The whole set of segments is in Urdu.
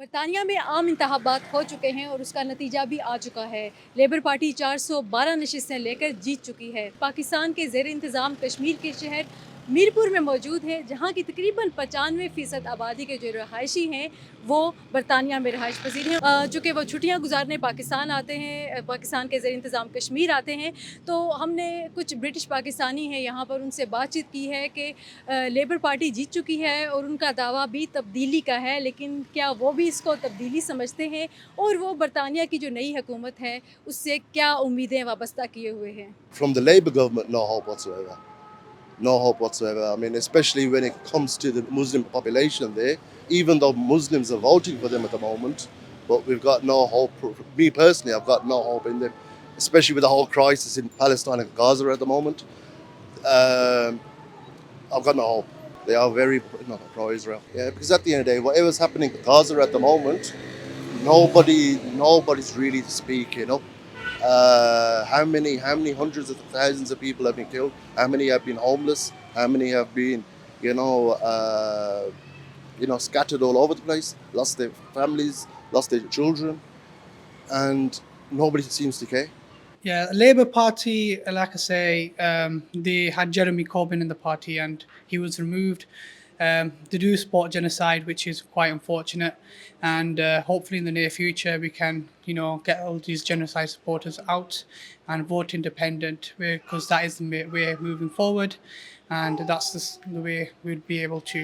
برطانیہ میں عام انتخابات ہو چکے ہیں اور اس کا نتیجہ بھی آ چکا ہے۔ لیبر پارٹی 412 نشستیں لے کر جیت چکی ہے۔ پاکستان کے زیر انتظام کشمیر کے شہر میرپور میں موجود ہے، جہاں کی تقریباً 95% آبادی کے جو رہائشی ہیں وہ برطانیہ میں رہائش پذیر ہیں۔ چونکہ وہ چھٹیاں گزارنے پاکستان آتے ہیں، پاکستان کے زیر انتظام کشمیر آتے ہیں، تو ہم نے کچھ برٹش پاکستانی ہیں یہاں پر ان سے بات چیت کی ہے کہ لیبر پارٹی جیت چکی ہے اور ان کا دعویٰ بھی تبدیلی کا ہے، لیکن کیا وہ بھی اس کو تبدیلی سمجھتے ہیں اور وہ برطانیہ کی جو نئی حکومت ہے اس سے کیا امیدیں وابستہ کیے ہوئے ہیں؟ From the Labour government, no hope whatsoever. No hope whatsoever. I mean, especially when it comes to the Muslim population there, even though Muslims are voting for them at the moment, but we've got no hope. Me personally, I've got no hope in them, especially with the whole crisis in Palestine and Gaza at the moment. I've got no hope. They are very pro-Israel. Yeah, because at the end of the day, whatever's happening in Gaza at the moment, nobody's really speaking up. How many hundreds of thousands of people have been killed? How many have been homeless? How many have been, scattered all over the place, lost their families, lost their children, and nobody seems to care. Yeah, Labour Party, like I say, they had Jeremy Corbyn in the party and he was removed. They do support genocide, which is quite unfortunate. And hopefully in the near future we can, get all these genocide supporters out and vote independent, because that is the way moving forward. And that's the way we'd be able to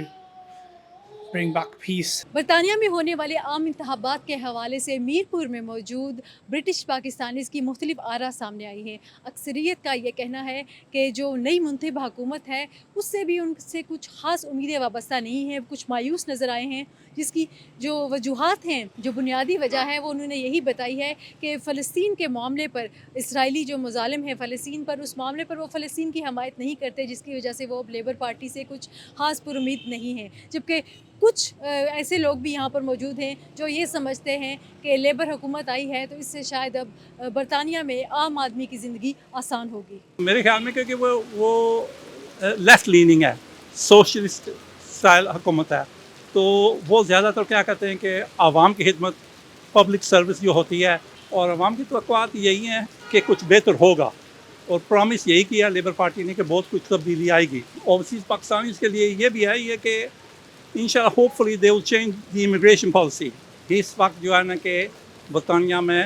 bring back peace. برطانیہ میں ہونے والے عام انتخابات کے حوالے سے میرپور میں موجود برٹش پاکستانیز کی مختلف آراء سامنے آئی ہیں۔ اکثریت کا یہ کہنا ہے کہ جو نئی منتخب حکومت ہے اس سے بھی ان سے کچھ خاص امیدیں وابستہ نہیں ہیں، کچھ مایوس نظر آئے ہیں، جس کی جو وجوہات ہیں، جو بنیادی وجہ ہے وہ انہوں نے یہی بتائی ہے کہ فلسطین کے معاملے پر اسرائیلی جو مظالم ہیں فلسطین پر، اس معاملے پر وہ فلسطین کی حمایت نہیں کرتے، جس کی وجہ سے وہ لیبر پارٹی سے کچھ خاص پر امید نہیں ہیں۔ جبکہ کچھ ایسے لوگ بھی یہاں پر موجود ہیں جو یہ سمجھتے ہیں کہ لیبر حکومت آئی ہے تو اس سے شاید اب برطانیہ میں عام آدمی کی زندگی آسان ہوگی۔ میرے خیال میں کیونکہ وہ لیفٹ لیننگ ہے، سوشلسٹ اسٹائل حکومت ہے، تو وہ زیادہ تر کیا کرتے ہیں کہ عوام کی خدمت، پبلک سروس جو ہوتی ہے، اور عوام کی توقعات یہی ہیں کہ کچھ بہتر ہوگا، اور پرومس یہی کیا لیبر پارٹی نے کہ بہت کچھ تبدیلی آئے گی۔ اوورسیز پاکستانیز کے لیے یہ بھی ہے یہ کہ انشاءاللہ hopefully they will change the immigration policy. اس وقت جو ہے نا کہ برطانیہ میں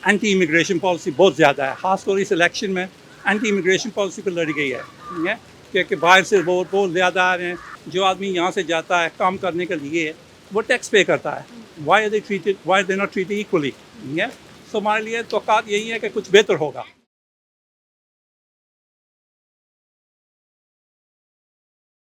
اینٹی امیگریشن پالیسی بہت زیادہ ہے، خاص طور اس الیکشن میں اینٹی امیگریشن پالیسی پہ لڑی گئی ہے، کیونکہ باہر سے ووٹ بہت زیادہ آ رہے ہیں۔ جو آدمی یہاں سے جاتا ہے کام کرنے کے لیے وہ ٹیکس پے کرتا ہے، why they not treated equally. So ہمارے لیے توقعات یہی ہے کہ کچھ بہتر ہوگا۔